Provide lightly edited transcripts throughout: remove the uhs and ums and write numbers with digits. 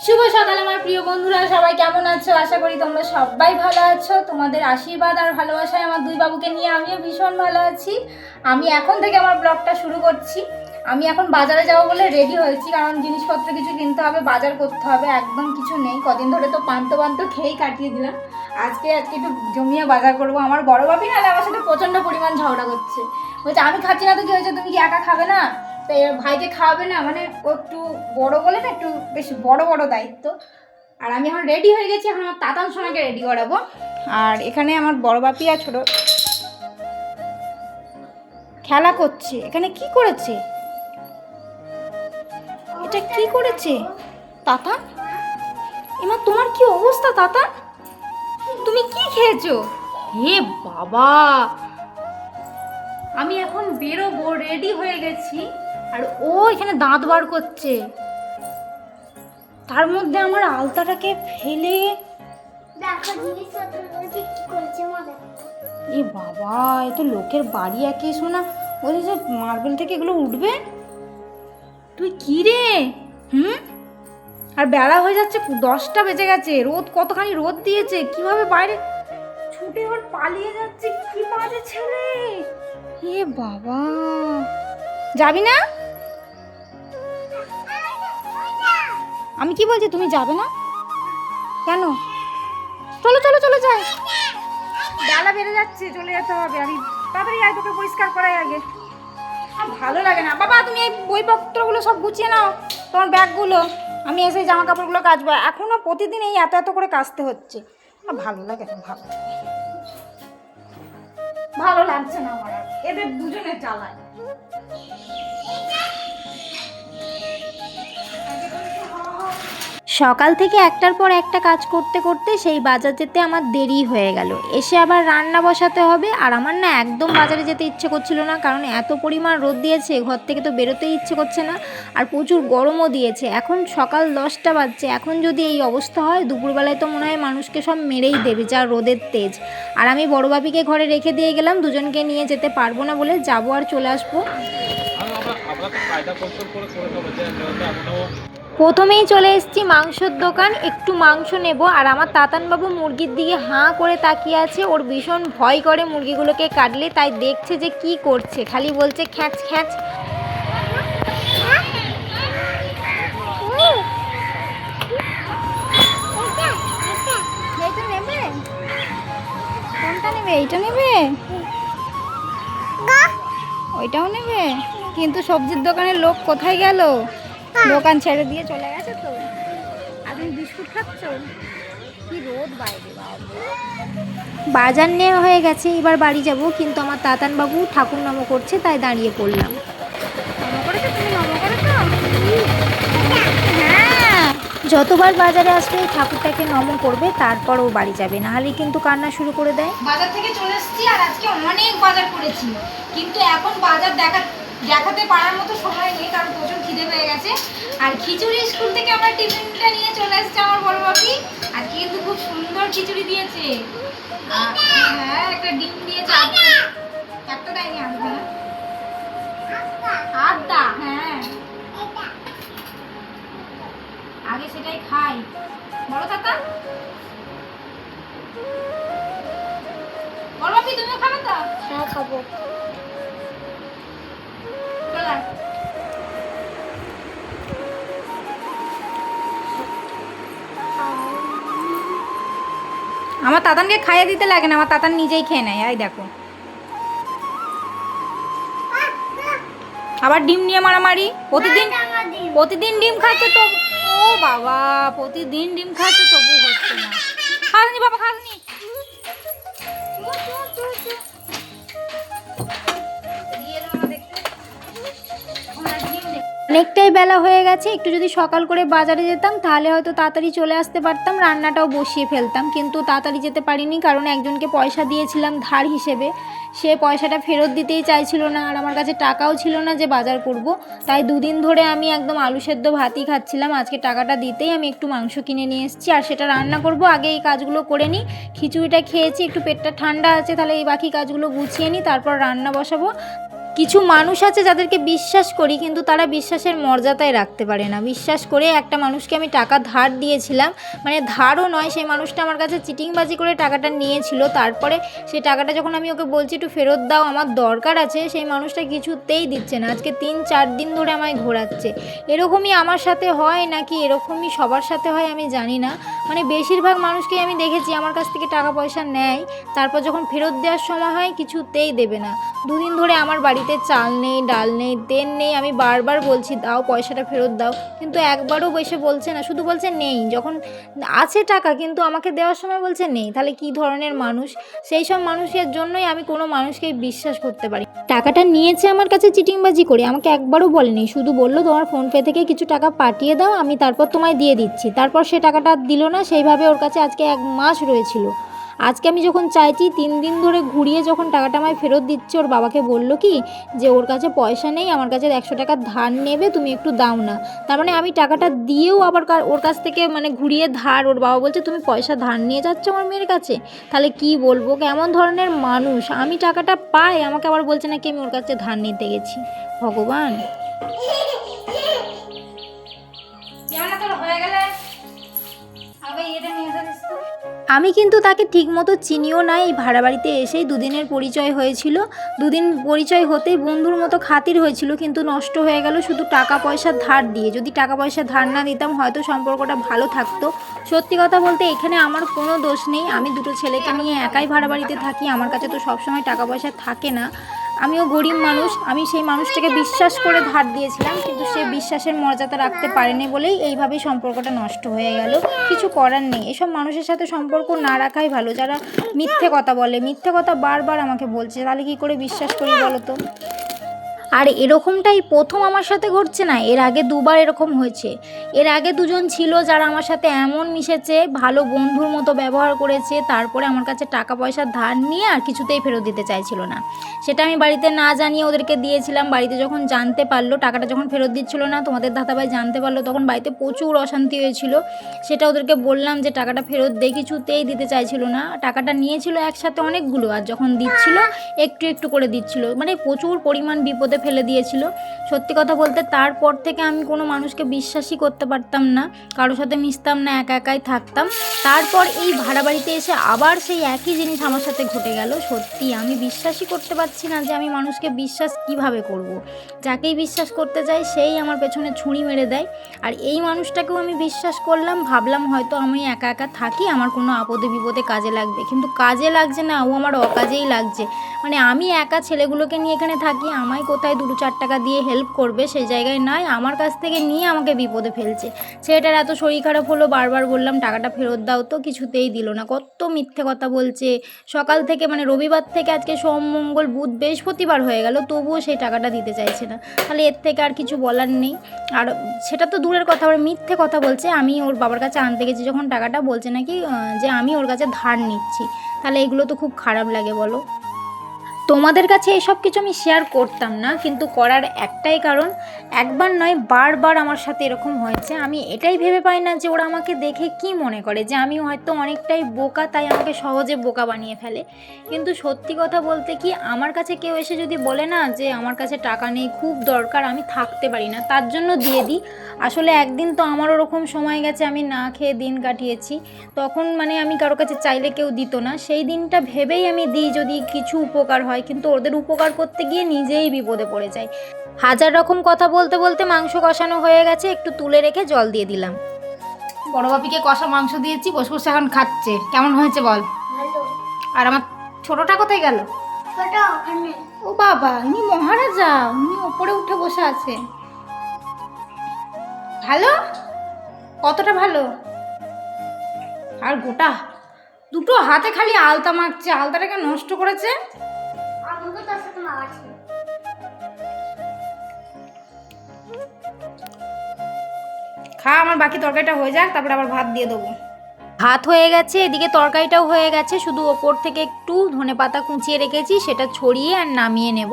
শুভ সকাল আমার প্রিয় বন্ধুরা, সবাই কেমন আছো? আশা করি তোমরা সবাই ভালো আছো। তোমাদের আশীর্বাদ আর ভালোবাসায় আমার দুই বাবুকে নিয়ে আমিও ভীষণ ভালো আছি। আমি এখন থেকে আমার ব্লগটা শুরু করছি। আমি এখন বাজারে যাব বলে রেডি হয়েছি, কারণ জিনিসপত্র কিছু কিনতে হবে, বাজার করতে হবে। একদম কিছু নেই, কদিন ধরে তো পান্তো খেয়েই কাটিয়ে দিলাম। আজকে একটু জমিয়ে বাজার করব। আমার বড় বাপি নাহলে আমার সাথে প্রচণ্ড পরিমাণ ঝগড়া করছে, বলছে আমি খাচ্ছি না তো কি হয়েছে, তুমি কি একা খাবে না? তো ভাইকে খাওয়াবে না, মানে ও একটু বড় বলে না, একটু বেশ বড় বড় দায়িত্ব। আর আমি এখন রেডি হয়ে গেছি, এখন আমার তাতান সোনাকে রেডি করাবো। আর এখানে আমার বড় বাপি আর ছোট খেলা করছে। এখানে কি করেছে, এটা কি করেছে তাতান? এমা তোমার কি অবস্থা তাতান? তুমি কি খেয়েছো? হে বাবা, আমি এখন বেরোবো, রেডি হয়ে গেছি, আর ও এখানে দাঁত বার করছে। তার মধ্যে আমার আলতাটাকে ফেলে এ বাবা, এ তো লোকের বাড়ি একই শোনা। বলি যে মার্বেল থেকে এগুলো উঠবে। তুই কি রে? আর বেলা হয়ে যাচ্ছে, 10টা বেজে গেছে। রোদ কতখানি রোদ দিয়েছে, কিভাবে বাইরে ছুটে ওর পালিয়ে যাচ্ছে। কি বাজে ছেলে! এ বাবা, যাবি না? আমি কি বলছি, তুমি যাবে না কেন? চলো চলো চলো যাই, বেলা বেড়ে যাচ্ছে, চলে যেতে হবে। আমি তাড়াতাড়ি আয়, তোকে পরিষ্কার করাই আগে। আর ভালো লাগে না বাবা, তুমি এই বইপত্রগুলো সব গুছিয়ে নাও, তোমার ব্যাগগুলো। আমি এসে জামা কাপড়গুলো কাচবো। এখনও প্রতিদিন এই এত এত করে কাচতে হচ্ছে। ভালো লাগে না, ভালো লাগছে না আমার আর এদের দুজনের জ্বালায়। সকাল থেকে একটার পর একটা কাজ করতে করতে সেই বাজার যেতে আমার দেরি হয়ে গেল। এসে আবার রান্না বসাতে হবে। আর আমার না একদম বাজারে যেতে ইচ্ছে করছিল না, কারণ এত পরিমাণ রোদ দিয়েছে, ঘর থেকে তো বেরোতেই ইচ্ছে করছে না। আর প্রচুর গরমও দিয়েছে। এখন সকাল 10টা বাজছে, এখন যদি এই অবস্থা হয় দুপুরবেলায় তো মনে হয় মানুষকে সব মেরেই দেবে, যা রোদের তেজ। আর আমি বড় বাপিকে ঘরে রেখে দিয়ে গেলাম, দুজনকে নিয়ে যেতে পারবো না বলে, যাবো আর চলে আসবো। প্রথমেই চলে এসেছি মাংসর দোকান, একটু মাংস নেব। আর আমার তাতানবাবু মুরগির দিকে হাঁ করে তাকিয়ে আছে। ওর ভীষণ ভয় করে মুরগিগুলোকে কাটলে, তাই দেখছে যে কি করছে, খালি বলছে খ্যাঁচ খ্যাঁচ। কোনটা নেবে? এইটা নেবে? ওইটাও নেবে? কিন্তু সবজির দোকানের লোক কোথায় গেল? দোকান ছেড়ে দিয়ে চলে গেছে তো। আর তুমি বিস্কুট খাচ্ছ? কি রোদ বাইরে! বাজার নেওয়া হয়ে গেছে, এবার বাড়ি যাব। কিন্তু আমার তাতানবাবু ঠাকুর নম করছে, তাই দাঁড়িয়ে পড়লাম। নম করেছো তুমি? নম করেছো? হ্যাঁ, যতবার বাজারে আসবে এই ঠাকুরটাকে নম করবে, তারপর ও বাড়ি যাবে, নাহলে কিন্তু কান্না শুরু করে দেয়। বাজার থেকে চলে এসেছি, আর আজকে অনেক বাজার করেছি, কিন্তু এখন বাজার দেখাতে পারার মতো সময় নেই, কারণ প্রচুর খিদে পেয়ে গেছে। আর খিচুড়ি স্কুল থেকে আমরা টিফিনটা নিয়ে চলে এসেছি আমার বড় বাপি। আজকে কিন্তু খুব সুন্দর খিচুড়ি দিয়েছে। হ্যাঁ, একটা ডিম দিয়েছে, একটা দেয়নি আধা। আধা, হ্যাঁ, আগে সেটাই খাই। বড় কাকা, বড় বাপি তুমিও খাবে তো? হ্যাঁ, খাবো। চলে আমার তাতানকে খাইয়ে দিতে লাগে না, আমার তাতান নিজেই খেয়ে নেয়। এই দেখো, আবার ডিম নিয়ে মারামারি। প্রতিদিন ডিম খাচ্ছে তো। ও বাবা, প্রতিদিন ডিম খাচ্ছে তবু হচ্ছে না। খাসনি বাবা, খাসনি। অনেকটাই বেলা হয়ে গেছে, একটু যদি সকাল করে বাজারে যেতাম তাহলে হয়তো তাড়াতাড়ি চলে আসতে পারতাম, রান্নাটাও বসিয়ে ফেলতাম। কিন্তু তাড়াতাড়ি যেতে পারিনি, কারণ একজনকে পয়সা দিয়েছিলাম ধার হিসেবে, সে পয়সাটা ফেরত দিতেই চাইছিল না। আর আমার কাছে টাকাও ছিল না যে বাজার করব। তাই দুদিন ধরে আমি একদম আলু সেদ্ধ ভাতই খাচ্ছিলাম। আজকে টাকাটা দিতেই আমি একটু মাংস কিনে নিয়ে এসেছি, আর সেটা রান্না করব। আগে এই কাজগুলো করে নিই, খিচুড়িটা খেয়েছি, একটু পেটটা ঠান্ডা আছে, তাহলে এই বাকি কাজগুলো গুছিয়ে নিই, তারপর রান্না বসাবো। কিছু মানুষ আছে যাদেরকে বিশ্বাস করি, কিন্তু তারা বিশ্বাসের মর্যাদায় রাখতে পারে না। বিশ্বাস করে একটা মানুষকে আমি টাকা ধার দিয়েছিলাম, মানে ধারও নয়, সেই মানুষটা আমার কাছে চিটিংবাজি করে টাকাটা নিয়েছিল। তারপরে সেই টাকাটা যখন আমি ওকে বলছি একটু ফেরত দাও, আমার দরকার আছে, সেই মানুষটা কিছুতেই দিচ্ছে না। আজকে 3-4 দিন ধরে আমায় ঘোরাচ্ছে। এরকমই আমার সাথে হয় নাকি এরকমই সবার সাথে হয় আমি জানি না। মানে বেশিরভাগ মানুষকেই আমি দেখেছি আমার কাছ থেকে টাকা পয়সা নেয়, তারপর যখন ফেরত দেওয়ার সময় হয় কিছুতেই দেবে না। 2 দিন ধরে আমার বাড়িতে চাল নেই, ডাল নেই, তেল নেই। আমি বারবার বলছি দাও, পয়সাটা ফেরত দাও, কিন্তু একবারও বসে বলছে না, শুধু বলছে নেই। যখন আছে টাকা কিন্তু আমাকে দেওয়ার সময় বলছে নেই। তাহলে কি ধরনের মানুষ? সেই সব মানুষের জন্যই আমি কোনো মানুষকেই বিশ্বাস করতে পারি। টাকাটা নিয়েছে আমার কাছে চিটিংবাজি করে, আমাকে একবারও বলেনি, শুধু বললো তোমার ফোনপে থেকে কিছু টাকা পাঠিয়ে দাও, আমি তারপর তোমায় দিয়ে দিচ্ছি। তারপর সে টাকাটা দিল না, সেইভাবে ওর কাছে আজকে 1 মাস রয়েছিল। আজকে আমি যখন চাইছি 3 দিন ধরে ঘুরিয়ে যখন টাকাটা আমায় ফেরত দিচ্ছে, ওর বাবাকে বললো কি যে ওর কাছে পয়সা নেই, আমার কাছে 100 টাকা ধার নেবে, তুমি একটু দাও না। তার মানে আমি টাকাটা দিয়েও আবার ওর কাছ থেকে মানে ঘুরিয়ে ধার, ওর বাবা বলছে তুমি পয়সা ধার নিয়ে যাচ্ছ আমার মেয়ের কাছে। তাহলে কি বলবো, কেমন ধরনের মানুষ? আমি টাকাটা পাই, আমাকে আবার বলছে নাকি আমি ওর কাছে ধার নিতে গেছি। ভগবান। আমি কিন্তু তাকে ঠিকমতো চিনিও না, এই ভাড়া বাড়িতে এসেই 2 দিনের পরিচয় হয়েছিল। 2 দিন পরিচয় হতেই বন্ধুর মতো খাতির হয়েছিল, কিন্তু নষ্ট হয়ে গেল শুধু টাকা পয়সা ধার দিয়ে। যদি টাকা পয়সা ধার না দিতাম হয়তো সম্পর্কটা ভালো থাকতো। সত্যি কথা বলতে এখানে আমার কোনো দোষ নেই, আমি 2টো ছেলেকে নিয়ে একাই ভাড়া বাড়িতে থাকি, আমার কাছে তো সবসময় টাকা পয়সা থাকে না। আমিও গরিব মানুষ, আমি সেই মানুষটাকে বিশ্বাস করে ধার দিয়েছিলাম, কিন্তু সে বিশ্বাসের মর্যাদা রাখতে পারেনি বলেই এইভাবেই সম্পর্কটা নষ্ট হয়ে গেল। কিছু করার নেই, এসব মানুষের সাথে সম্পর্ক না রাখাই ভালো, যারা মিথ্যে কথা বলে, মিথ্যে কথা বারবার আমাকে বলছে, তাহলে কী করে বিশ্বাস করি বলো তো? আর এরকমটাই প্রথম আমার সাথে ঘটছে না, এর আগে 2বার এরকম হয়েছে। এর আগে 2জন ছিল যারা আমার সাথে এমন মিশেছে, ভালো বন্ধুর মতো ব্যবহার করেছে, তারপরে আমার কাছে টাকা পয়সা ধার নিয়ে আর কিছুতেই ফেরত দিতে চাইছিল না। সেটা আমি বাড়িতে না জানিয়ে ওদেরকে দিয়েছিলাম। বাড়িতে যখন জানতে পারলো, টাকাটা যখন ফেরত দিচ্ছিল না, তোমাদের দাদাভাই জানতে পারলো, তখন বাড়িতে প্রচুর অশান্তি হয়েছিল। সেটা ওদেরকে বললাম যে টাকাটা ফেরত দে, কিছুতেই দিতে চাইছিল না। টাকাটা নিয়েছিল একসাথে অনেকগুলো, আর যখন দিচ্ছিল একটু একটু করে দিচ্ছিল, মানে প্রচুর পরিমাণ বিপদে ফেলে দিয়েছিল। সত্যি কথা বলতে তারপর থেকে আমি কোনো মানুষকে বিশ্বাসই করতে পারতাম না, কারোর সাথে মিশতাম না, একা একাই থাকতাম। তারপর এই ভাড়া বাড়িতে এসে আবার সেই একই জিনিস আমার সাথে ঘটে গেল। সত্যি আমি বিশ্বাসই করতে পারছি না যে আমি মানুষকে বিশ্বাস কিভাবে করব। যাকেই বিশ্বাস করতে যাই সেই আমার পেছনে ছুরি মেরে দেয়। আর এই মানুষটাকেও আমি বিশ্বাস করলাম, ভাবলাম হয়তো আমি একা একা থাকি, আমার কোনো আপদে বিপদে কাজে লাগবে, কিন্তু কাজে লাগছে না, ও আমার অকাজেই লাগছে। মানে আমি একা ছেলেগুলোকে নিয়ে এখানে থাকি, আমায় কোথায় 2-4 টাকা দিয়ে হেল্প করবে সেই জায়গায় নয়, আমার কাছ থেকে নিয়ে আমাকে বিপদে ফেলছে। ছেলেটার এত শরীর খারাপ হলো, বারবার বললাম টাকাটা ফেরত দাও, তো কিছুতেই দিল না। কত মিথ্যে কথা বলছে সকাল থেকে, মানে রবিবার থেকে আজকে সোম মঙ্গল বুধ বৃহস্পতিবার হয়ে গেল, তবুও সেই টাকাটা দিতে চাইছে না। তাহলে এর থেকে আর কিছু বলার নেই। আর সেটা তো দূরের কথা, আবার মিথ্যে কথা বলছে। আমি ওর বাবার কাছে আনতে গেছি যখন টাকাটা, বলছে নাকি যে আমি ওর কাছে ধার নিচ্ছি। তাহলে এগুলো তো খুব খারাপ লাগে বলো। তোমাদের কাছে এসব কিছু আমি শেয়ার করতাম না, কিন্তু করার একটাই কারণ, একবার নয় বারবার আমার সাথে এরকম হয়েছে। আমি এটাই ভেবে পাই না যে ওরা আমাকে দেখে কি মনে করে, যে আমি হয়তো অনেকটাই বোকা, তাই আমাকে সহজে বোকা বানিয়ে ফেলে। কিন্তু সত্যি কথা বলতে কি, আমার কাছে কেউ এসে যদি বলে না যে আমার কাছে টাকা নেই, খুব দরকার, আমি থাকতে পারি না, তার জন্য দিয়ে দিই। আসলে একদিন তো আমার ওরকম সময় গেছে, আমি না খেয়ে দিন কাটিয়েছি, তখন মানে আমি কারো কাছে চাইলে কেউ দিত না, সেই দিনটা ভেবেই আমি দিই যদি কিছু উপকার হয়, কিন্তু ওদের উপকার করতে গিয়ে নিজেই বিপদে পড়ে যাই। হাজার রকম কথা বলতে বলতে মাংস কষানো হয়ে গেছে, একটু তুলে রেখে জল দিয়ে দিলাম। বড় বাপিকে কষা মাংস দিয়েছি, বসে বসে এখন খাচ্ছে। কেমন হয়েছে বল? ভালো। আর আমার ছোটটা কোথায় গেল? ওটা ওখানে। ও বাবা, ইনি মহারাজা, উনি ওপরে উঠে বসে আছে। ভালো? কতটা ভালো? আর গোটা 2টো হাতে খালি আলতা মাখছে, আলতাটাকে নষ্ট করেছে। আমাকে তার সাথে মারছে। খা, আমার বাকি তরকারিটা হয়ে যাক, তারপরে আবার ভাত দিয়ে দেবো। ভাত হয়ে গেছে, এদিকে তরকারিটাও হয়ে গেছে, শুধু ওপর থেকে একটু ধনেপাতা কুচিয়ে রেখেছি, সেটা ছড়িয়ে আর নামিয়ে নেব।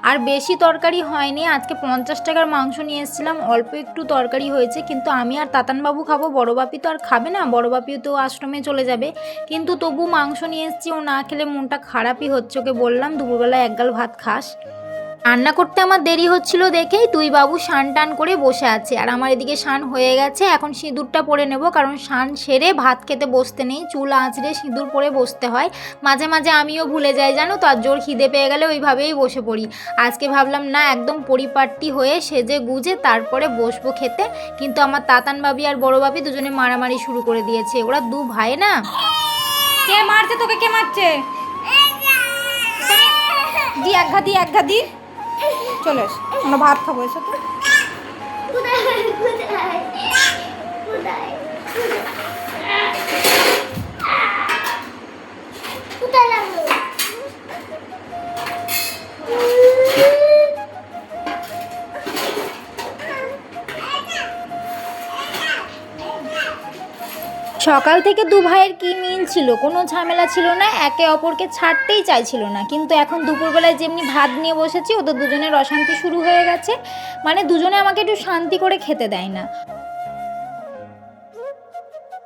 আর বেশি তরকারি হয়নি, আজকে 50 টাকার মাংস নিয়ে এসেছিলাম, অল্প একটু তরকারি হয়েছে, কিন্তু আমি আর তাতানবাবু খাবো, বড় বাপি তো আর খাবে না, বড় বাপিও তো আশ্রমে চলে যাবে। কিন্তু তবু মাংস নিয়ে এসেছি, ও না খেলে মনটা খারাপই হচ্ছে, ওকে বললাম দুপুরবেলা 1 গাল ভাত খাস। রান্না করতে আমার দেরি হচ্ছিল দেখেই দুই বাবু স্নান টান করে বসে আছে, আর আমার এদিকে স্নান হয়ে গেছে। এখন সিঁদুরটা পরে নেব, কারণ স্নান সেরে ভাত খেতে বসতে নেই, চুল আঁচড়ে সিঁদুর পরে বসতে হয়। মাঝে মাঝে আমিও ভুলে যাই জানো তো, আর জোর খিদে পেয়ে গেলে ওইভাবেই বসে পড়ি। আজকে ভাবলাম না, একদম পরিপাটি হয়ে সেজে গুজে তারপরে বসবো খেতে। কিন্তু আমার তাতান ভাবি আর বড় ভাবি দুজনে মারামারি শুরু করে দিয়েছে। ওরা দু ভাই না। কে মারছে তোকে? কে মারছে? দি এক ঘা দি। চলে এস, আমরা ভাত খাবো। এসো তো। কোথায় কোথায় কোথায় কোথায় লাগলো? সকাল থেকে দু ভাইয়ের কি মিল ছিল, কোনো ঝামেলা ছিল না, একে অপরকে ছাড়তেই চাইছিল না। কিন্তু এখন দুপুরবেলায় যেমনি ভাত নিয়ে বসেছি, ওদের দুজনের অশান্তি শুরু হয়ে গেছে। মানে দুজনে আমাকে একটু শান্তি করে খেতে দেয় না।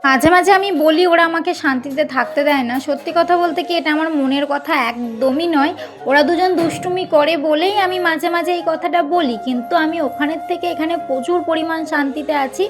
মাঝে মাঝে আমি বলি ওরা আমাকে শান্তিতে থাকতে দেয় না। সত্যি কথা বলতে কি, এটা আমার মনের কথা একদমই নয়। ওরা দুজন দুষ্টুমি করে বলেই আমি মাঝে মাঝে এই কথাটা বলি। কিন্তু আমি ওখানের থেকে এখানে প্রচুর পরিমাণ শান্তিতে আছি।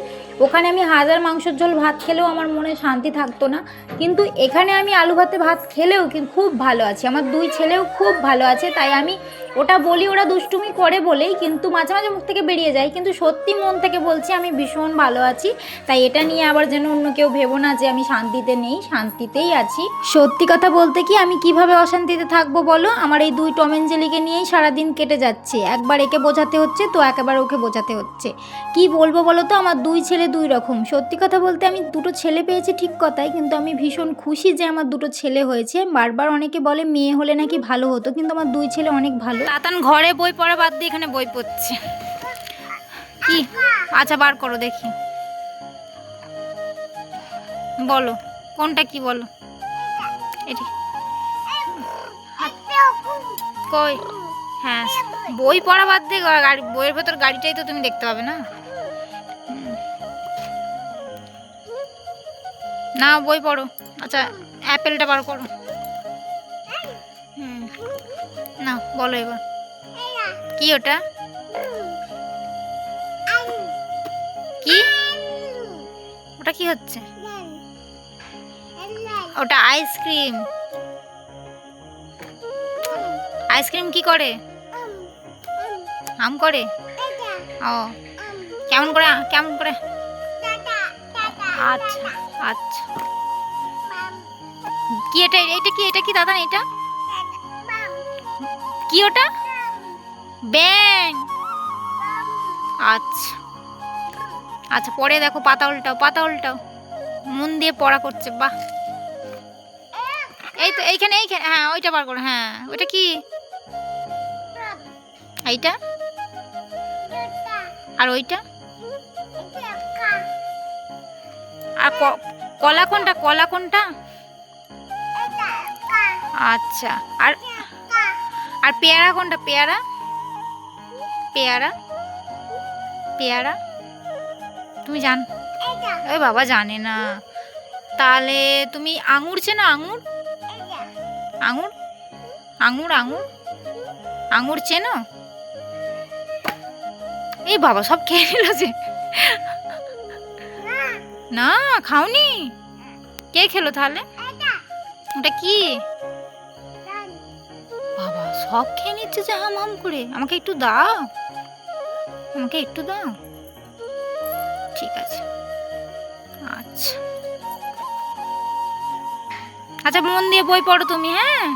ওখানে আমি হাজার মাংসের ঝোল ভাত খেলেও আমার মনে শান্তি থাকতো না, কিন্তু এখানে আমি আলু ভাতে ভাত খেলেও কিন্তু খুব ভালো আছি। আমার দুই ছেলেও খুব ভালো আছে। তাই আমি ওটা বলি ওরা দুষ্টুমি করে বলেই, কিন্তু মাঝে মাঝে মুখ থেকে বেরিয়ে যায়। কিন্তু সত্যি মন থেকে বলছি আমি ভীষণ ভালো আছি। তাই এটা নিয়ে আবার যেন অন্য কেউ ভেবো না যে আমি শান্তিতে নেই, শান্তিতেই আছি। সত্যি কথা বলতে কি, আমি কিভাবে অশান্তিতে থাকবো বলো? আমার এই দুই টম অ্যান্ড জেরিকে নিয়েই সারাদিন কেটে যাচ্ছে। একবার একে বোঝাতে হচ্ছে তো একবার ওকে বোঝাতে হচ্ছে। কি বলবো বলো তো, আমার দুই ছেলে দুই রকম। সত্যি কথা বলতে আমি দুটো ছেলে পেয়েছি ঠিক কথাই, কিন্তু আমি ভীষণ খুশি যে আমার দুটো ছেলে হয়েছে। বারবার অনেকে বলে মেয়ে হলে নাকি ভালো হতো, কিন্তু আমার দুই ছেলে অনেক ভালো। তাতান ঘরে বই পড়া বাদ দিয়ে এখানে বই পড়ছে। কি? আচ্ছা বার করো দেখি, বলো কোনটা, কি বলো। এটি কই? হ্যাঁ, বই পড়া বাদ দিয়ে গাড়ি, বইয়ের ভেতর গাড়িটাই তো তুমি দেখতে পাবে না। না বই পড়ো। আচ্ছা অ্যাপেলটা বার করো। না বলো এবার কি ওটা, কি ওটা, কি হচ্ছে ওটা? আইসক্রিম। আইসক্রিম কি করে? আম করে? ও কেমন করে, কেমন করে? আচ্ছা আচ্ছা। কি এটা, এটা কি, এটা কি দাদা? এটা কি ওটা? ব্যাং। আচ্ছা আচ্ছা, পরে দেখো, পাতা উল্টাও, পাতা উল্টাও। মন দিয়ে পড়া করছে, বাহ। এই তো এইখানে, এইখানে, হ্যাঁ ওইটা বার করো। হ্যাঁ ওইটা কি? এইটা আর ওইটা। আর কলা কোনটা, কলা কোনটা? আচ্ছা, আর আর পেয়ারা কোনটা? পেয়ারা, পেয়ারা, পেয়ারা তুমি জান? ওই বাবা জানে না। তাহলে তুমি আঙুর চেনো? আঙুর, আঙুর, আঙুর, আঙুর, আঙুর চেনো? এই বাবা সব খেয়ে নিল যে। না খাওনি? কে খেলো তাহলে? ওটা কি? বাবা সব খেয়ে নিচ্ছে যে হাম হাম করে। আমাকে একটু দাও, আমাকে একটু দাও। ঠিক আছে, আচ্ছা আচ্ছা, মন দিয়ে বই পড়ো তুমি। হ্যাঁ